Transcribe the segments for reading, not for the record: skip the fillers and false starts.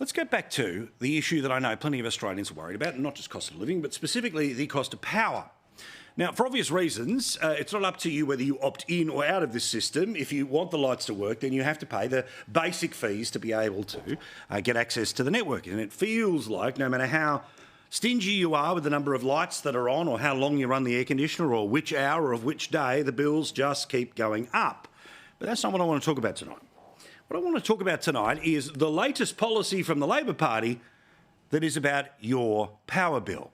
Let's get back to the issue that I know plenty of Australians are worried about, and not just cost of living, but specifically the cost of power. Now, for obvious reasons, it's not up to you whether you opt in or out of this system. If you want the lights to work, then you have to pay the basic fees to be able to get access to the network. And it feels like no matter how stingy you are with the number of lights that are on or how long you run the air conditioner or which hour of which day, the bills just keep going up. But that's not what I want to talk about tonight. What I want to talk about tonight is the latest policy from the Labor Party that is about your power bill.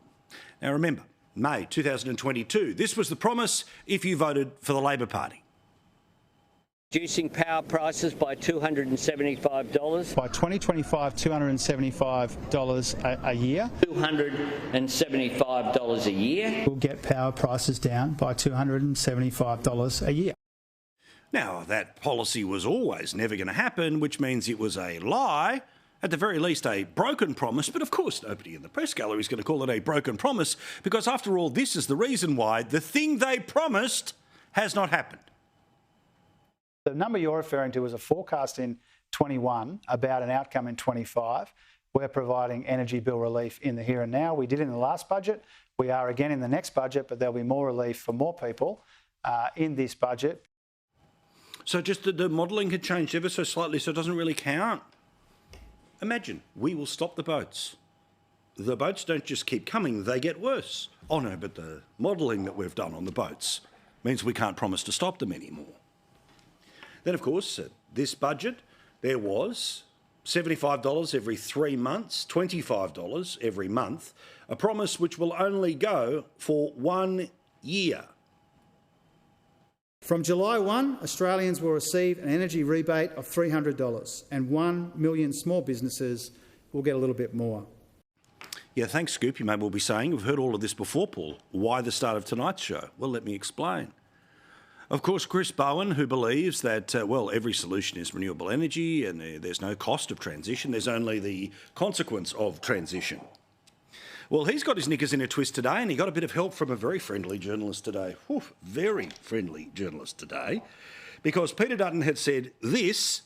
Now remember, May 2022, this was the promise if you voted for the Labor Party. Reducing power prices by $275. By 2025, $275 a year. $275 a year. We'll get power prices down by $275 a year. Now, that policy was always never going to happen, which means it was a lie, at the very least a broken promise, but of course nobody in the press gallery is going to call it a broken promise, because after all, this is the reason why the thing they promised has not happened. The number you're referring to is a forecast in 21 about an outcome in 25. We're providing energy bill relief in the here and now. We did in the last budget. We are again in the next budget, but there'll be more relief for more people in this budget. So just the modelling had changed ever so slightly, so it doesn't really count. Imagine, we will stop the boats. The boats don't just keep coming, they get worse. Oh no, but the modelling that we've done on the boats means we can't promise to stop them anymore. Then, of course, this budget, there was $75 every 3 months, $25 every month, a promise which will only go for 1 year. From July 1, Australians will receive an energy rebate of $300 and 1 million small businesses will get a little bit more. Yeah, thanks, Scoop. You may well be saying, we've heard all of this before, Paul. Why the start of tonight's show? Well, let me explain. Of course, Chris Bowen, who believes that, every solution is renewable energy and there's no cost of transition, there's only the consequence of transition. Well, he's got his knickers in a twist today, and he got a bit of help from a very friendly journalist today. Very friendly journalist today, because Peter Dutton had said this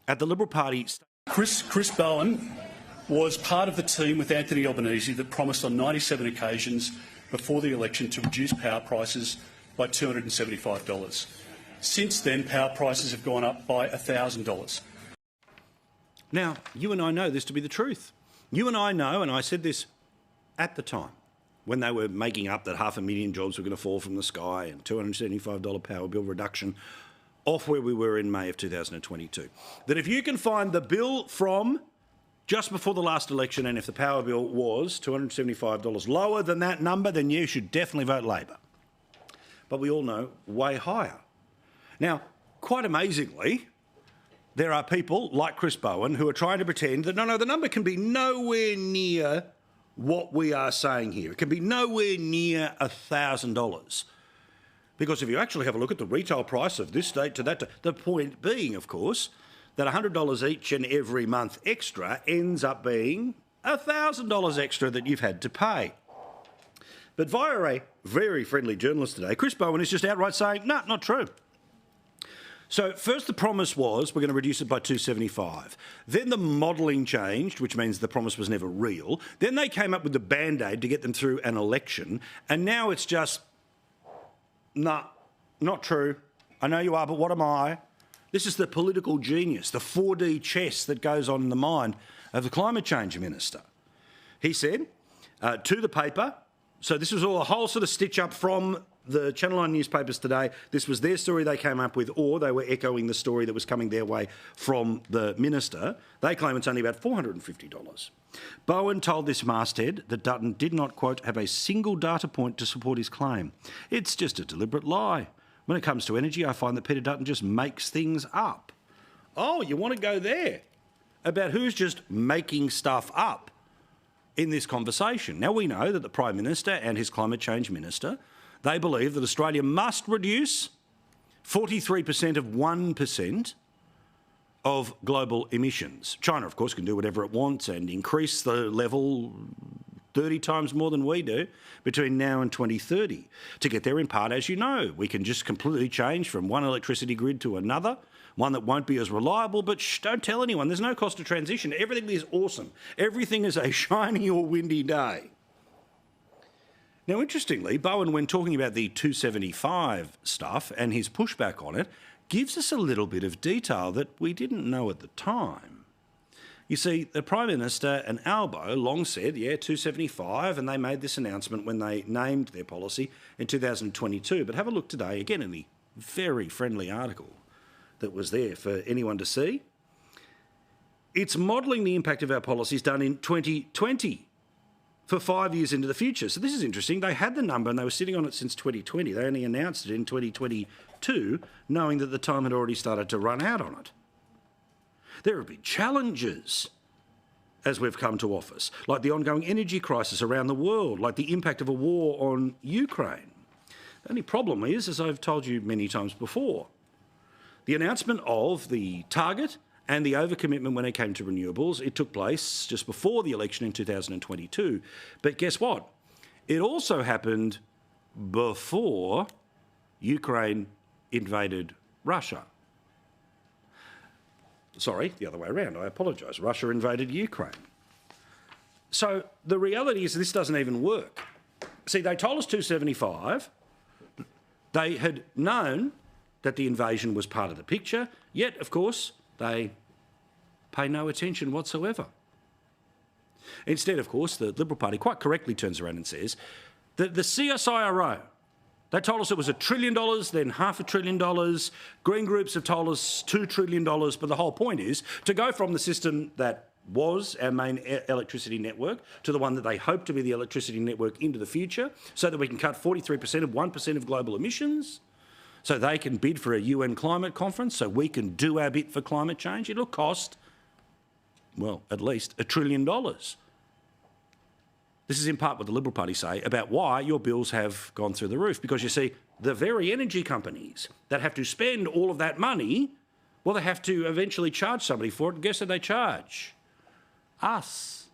at the Liberal Party. Chris Bowen was part of the team with Anthony Albanese that promised on 97 occasions before the election to reduce power prices by $275. Since then, power prices have gone up by $1,000. Now, you and I know this to be the truth. You and I know, and I said this at the time, when they were making up that 500,000 jobs were going to fall from the sky and $275 power bill reduction off where we were in May of 2022, that if you can find the bill from just before the last election and if the power bill was $275 lower than that number, then you should definitely vote Labor. But we all know way higher. Now, quite amazingly, there are people like Chris Bowen who are trying to pretend that, no, the number can be nowhere near what we are saying here. It can be nowhere near $1,000. Because if you actually have a look at the retail price of this state to that, the point being, of course, that $100 each and every month extra ends up being $1,000 extra that you've had to pay. But via a very friendly journalist today, Chris Bowen is just outright saying, no, not true. So first the promise was we're going to reduce it by $275. Then the modelling changed, which means the promise was never real. Then they came up with the Band-Aid to get them through an election. And now it's just, nah, not true. I know you are, but what am I? This is the political genius, the 4D chess that goes on in the mind of the climate change minister. He said to the paper, so this was all a whole sort of stitch up from the Channel 9 newspapers today. This was their story they came up with, or they were echoing the story that was coming their way from the minister. They claim it's only about $450. Bowen told this masthead that Dutton did not, quote, have a single data point to support his claim. It's just a deliberate lie. When it comes to energy, I find that Peter Dutton just makes things up. Oh, you want to go there? About who's just making stuff up in this conversation. Now, we know that the Prime Minister and his climate change minister, they believe that Australia must reduce 43% of 1% of global emissions. China, of course, can do whatever it wants and increase the level 30 times more than we do between now and 2030. To get there, in part, as you know, we can just completely change from one electricity grid to another. one that won't be as reliable, but don't tell anyone. There's no cost of transition. Everything is awesome. Everything is a shiny or windy day. Now, interestingly, Bowen, when talking about the 275 stuff and his pushback on it, gives us a little bit of detail that we didn't know at the time. You see, the Prime Minister and Albo long said, yeah, 275, and they made this announcement when they named their policy in 2022. But have a look today, again, in the very friendly article that was there for anyone to see. It's modelling the impact of our policies done in 2020 for 5 years into the future. So this is interesting. They had the number and they were sitting on it since 2020. They only announced it in 2022, knowing that the time had already started to run out on it. There have been challenges as we've come to office, like the ongoing energy crisis around the world, like the impact of a war on Ukraine. The only problem is, as I've told you many times before, the announcement of the target and the overcommitment when it came to renewables, it took place just before the election in 2022. But guess what? It also happened before Ukraine invaded Russia. Sorry, the other way around, I apologise. Russia invaded Ukraine. So the reality is this doesn't even work. See, they told us 275. They had known that the invasion was part of the picture, yet, of course, they pay no attention whatsoever. Instead, of course, the Liberal Party quite correctly turns around and says that the CSIRO, they told us it was $1 trillion, then $500 billion. Green groups have told us $2 trillion. But the whole point is to go from the system that was our main electricity network to the one that they hope to be the electricity network into the future, so that we can cut 43% of 1% of global emissions, so they can bid for a UN climate conference, so we can do our bit for climate change. It'll cost, well, at least $1 trillion. This is in part what the Liberal Party say about why your bills have gone through the roof. Because you see, the very energy companies that have to spend all of that money, well, they have to eventually charge somebody for it. And guess who they charge? Us.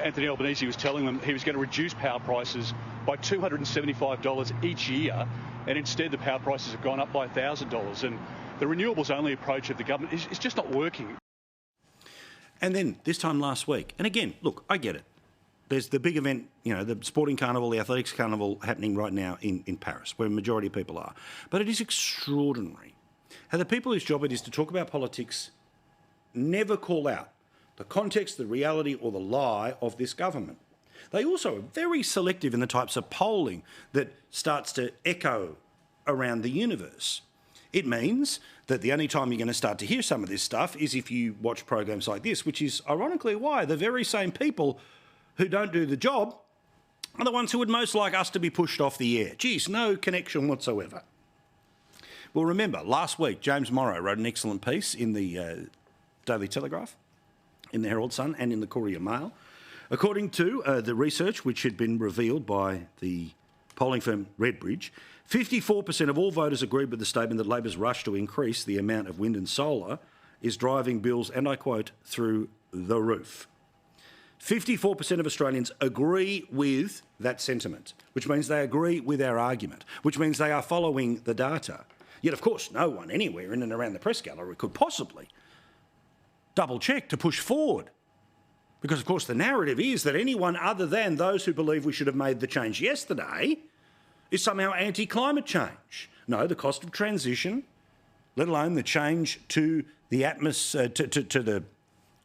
Anthony Albanese was telling them he was going to reduce power prices by $275 each year, and instead the power prices have gone up by $1,000. And the renewables-only approach of the government is just not working. And then this time last week, and again, look, I get it. There's the big event, you know, the sporting carnival, the athletics carnival happening right now in Paris, where a majority of people are. But it is extraordinary how the people whose job it is to talk about politics never call out the context, the reality or the lie of this government. They also are very selective in the types of polling that starts to echo around the universe. It means that the only time you're going to start to hear some of this stuff is if you watch programs like this, which is ironically why the very same people who don't do the job are the ones who would most like us to be pushed off the air. Geez, no connection whatsoever. Well, remember, last week, James Morrow wrote an excellent piece in the Daily Telegraph, in the Herald Sun and in the Courier Mail. According to the research which had been revealed by the polling firm Redbridge, 54% of all voters agreed with the statement that Labor's rush to increase the amount of wind and solar is driving bills, and I quote, through the roof. 54% of Australians agree with that sentiment, which means they agree with our argument, which means they are following the data. Yet, of course, no one anywhere in and around the press gallery could possibly double-check to push forward. Because, of course, the narrative is that anyone other than those who believe we should have made the change yesterday is somehow anti-climate change. No, the cost of transition, let alone the change to the atmosphere, to the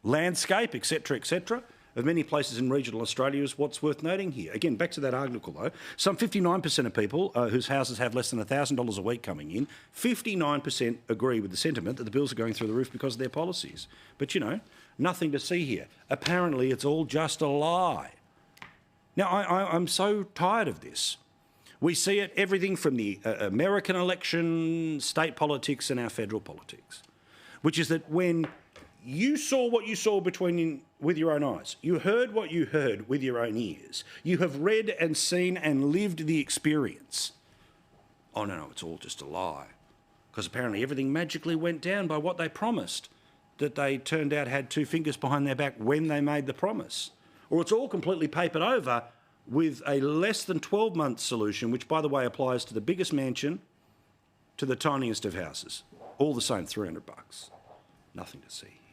landscape, etc., of many places in regional Australia is what's worth noting here. Again, back to that article though, some 59% of people whose houses have less than $1,000 a week coming in, 59% agree with the sentiment that the bills are going through the roof because of their policies. But, you know, nothing to see here. Apparently it's all just a lie. Now, I'm so tired of this. We see it, everything from the American election, state politics and our federal politics, which is that when you saw what you saw with your own eyes, you heard what you heard with your own ears, you have read and seen and lived the experience. Oh, no, it's all just a lie. Because apparently everything magically went down by what they promised, that they turned out had two fingers behind their back when they made the promise. Or it's all completely papered over with a less than 12-month solution, which, by the way, applies to the biggest mansion to the tiniest of houses. All the same, $300. Nothing to see here.